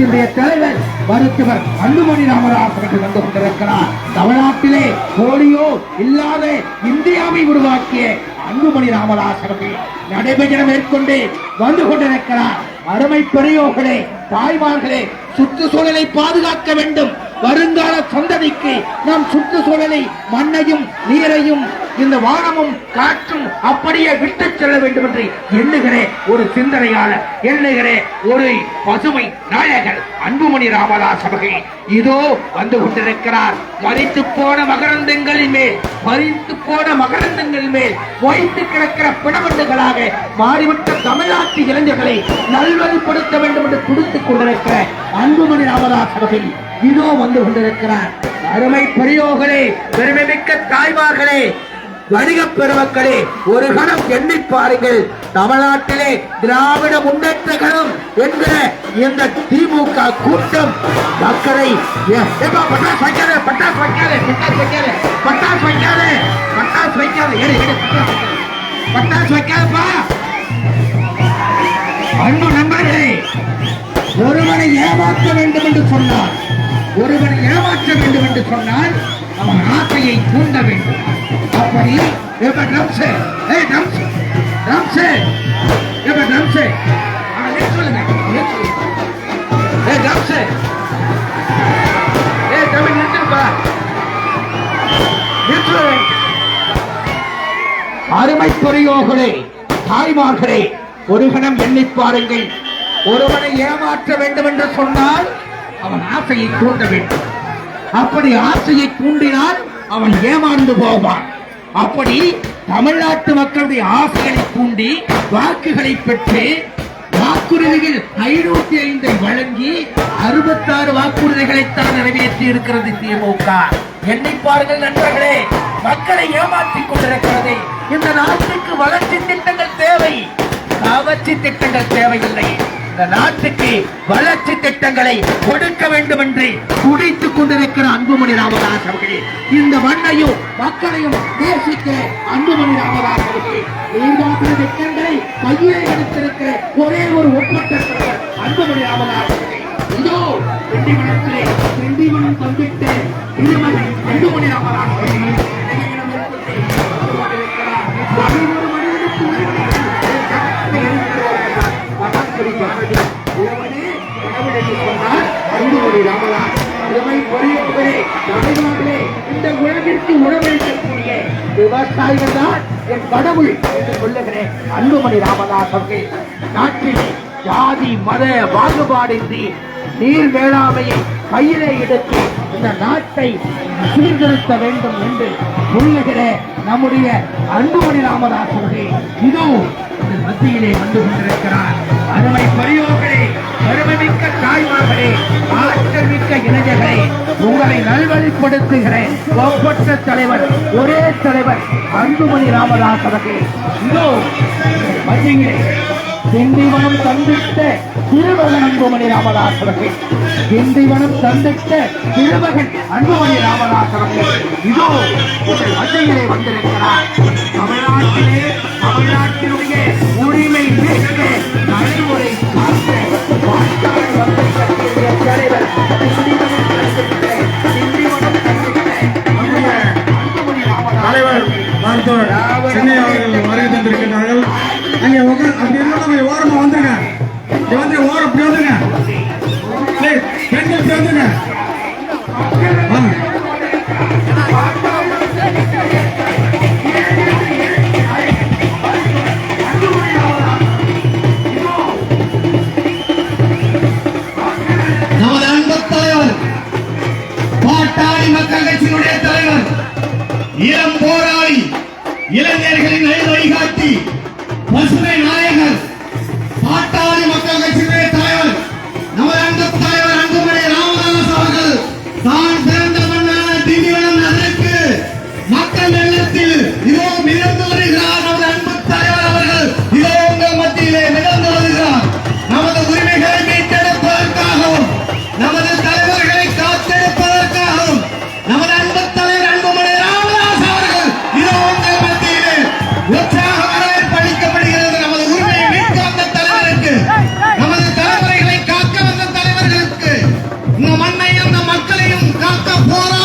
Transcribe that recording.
கழகத்தினுடைய தலைவர் மருத்துவர் அன்புமணி ராமதாஸ் அவர்கள் வந்து கொண்டிருக்கிறார். தமிழ்நாட்டிலே போலியோ இல்லாத இந்தியாவை உருவாக்கிய அன்புமணி ராமதாஸ் அவர்கள் நடைபெற மேற்கொண்டு வந்து கொண்டிருக்கிறார். அருமை பெரியோர்களே, தாய்மார்களே, சுற்றுச்சூழலை பாதுகாக்க வேண்டும். வருங்கால சந்ததிக்கு நாம் சுற்றுச்சூழலை, மண்ணையும் நீரையும் இந்த வானமும் காற்றும் அப்படியே விட்டு செல்ல வேண்டும் என்று எண்ணுகிறேன். ஒரு சிந்தனையாளர், எண்ணுகிறேன் ஒரு பசுமை நாயகர் அன்புமணி ராமதாஸ் அவர்கள் இதோ வந்து கொண்டிருக்கிறார். மறித்து போன மகரந்தங்களின் மேல், மறித்து போன மகரந்தங்களின் மேல் வைத்து கிடக்கிற பிணவண்டுகளாக மாறிவிட்ட தமிழ்நாட்டு இளைஞர்களை நல்வழிப்படுத்த வேண்டும் என்று துடித்துக் கொண்டிருக்கிற அன்புமணி ராமதாஸ் அவர்கள் இதோ வந்து கொண்டிருக்கிறார். அருமை பெரியோர்களே, பெருமைமிக்க தாய்மார்களே, வணிக பெருமக்களே, ஒரு கணம் எண்ணி பாருங்கள். தமிழ்நாட்டிலே திராவிட முன்னேற்ற கழகம் என்கிற இந்த திமுக கூட்டம் மக்களை அன்பு நண்பர்களே, ஒருவனை ஏமாற்ற வேண்டும் என்று சொன்னார், ஒருவனை ஏமாற்ற வேண்டும் என்று சொன்னால் அவன் ஆசையை தூண்ட வேண்டும். அப்படி அருமை பெரியோர்களே, தாய்மார்களே, ஒரு கணம் எண்ணி பாருங்கள். ஒருவனை ஏமாற்ற வேண்டும் என்று சொன்னால் அவன் ஆசையை தூண்ட வேண்டும். அப்படி ஆசையை தூண்டினால் அவன் ஏமாந்து போவான். அப்படி தமிழ்நாட்டு மக்களுடைய ஆசைகளை தூண்டி வாக்குகளை பெற்று வாக்குறுதிகள் 505 வழங்கி 66 வாக்குறுதிகளைத்தான் நிறைவேற்றி இருக்கிறது திமுக. எண்ணி பாருங்கள் நண்பர்களே, மக்களை ஏமாற்றிக் கொண்டிருக்கிறது. இந்த நாட்டுக்கு வளர்ச்சி திட்டங்கள் தேவை, கவர்ச்சி திட்டங்கள் தேவையில்லை. இந்த நாட்டுக்கு வளர்ச்சி திட்டங்களை கொடுக்க வேண்டும் என்று துடித்துக் கொண்டிருக்கிற அன்புமணி ராமதாஸ் அவர்களே, இந்த மண்ணையும் மக்களையும் நேசிக்க அன்புமணி ராமதாஸ் அவர்களே, நீர்வாசன திட்டங்களை கையிலே எடுத்திருக்கிற ஒரே ஒரு ஒப்பற்ற அன்புமணி ராமதாஸ் அவர்களே, இதோ திண்டிவனத்திலே திண்டிவனம் தந்திட்டு திருமணம் அன்புமணி ராமதாஸ் அவர்களே இந்த உலகிற்கு உணவளிக்கக்கூடிய விவசாயிகள் தான் என் கடவுள் என்று சொல்லுகிறேன். அன்புமணி ராமதாஸ் அவர்கள் நாட்டில் ஜாதி மத பாகுபாடின்றி நீர் வேளாண்மையை கையிலே எடுத்து இந்த நாட்டை சீர்திருத்த வேண்டும் என்று சொல்லுகிற நம்முடைய அன்புமணி ராமதாஸ் அவர்கள் இதோ மத்தியிலே வந்து கொண்டிருக்கிறார். அருமை பெரியோர்களே, பெருமைமிக்க தாய்மார்களே, ஆற்றல் மிக்க இளைஞர்களே, உங்களை நல்வழிப்படுத்துகிறேன். ஒப்பற்ற தலைவர், ஒரே தலைவர் அன்புமணி ராமதாஸ் அவர்கள் இதோ மத்தியிலே திண்டிவனம் தந்திட்ட திருமகன் அன்புமணி ராமதாஸ் அவர்கள், திண்டிவனம் தந்திட்ட திருமகன் அன்புமணி ராமதாஸ் அவர்கள் இதோ உங்கள் மத்தியிலே வந்திருக்கிறார். தமிழ்நாட்டிலே தமிழ்நாட்டினுடைய உரிமை கேட்க நடைமுறை காக்க தலைவர் தலைவர் மருத்துவர் சென்னை அவர்கள் வருகை தந்திருக்கிறார்கள். அங்கே அப்படி ஓரமா வந்துருங்க, வந்து ஓரம் அப்படி வந்துருங்க, பெண்கள் வந்துருங்க. நமது அன்பு தலைவர், பாட்டாளி மக்கள் கட்சியினுடைய தலைவர், இளம் போராளி, இளைஞர்களின் வழிகாட்டி, பசுமை நாயகர், பாட்டாளி மக்கள் கட்சியினுடைய தலைவர், நமது அன்பு தலைவர் அன்புமணி ராமதாஸ் அவர்கள் தான் பிறந்த மண்ணான திண்டிவனம் நகருக்கு மக்கள் வெள்ளத்தில் இதோ மிதந்து வருகிறார். நமது அன்பு தலைவர் அவர்கள் இதோ உங்கள் மத்தியிலே மிதந்து வருகிறார். நமது உரிமைகளை மீட்டெடுப்பதற்காகவும் நமது தலைவர்களை காத்தெடுப்பதற்காகவும் நமது அன்பு தலைவர் அன்புமணி ராமதாஸ் அவர்கள் இதோ உங்கள் மத்தியிலே காக்க போராடுகிறார்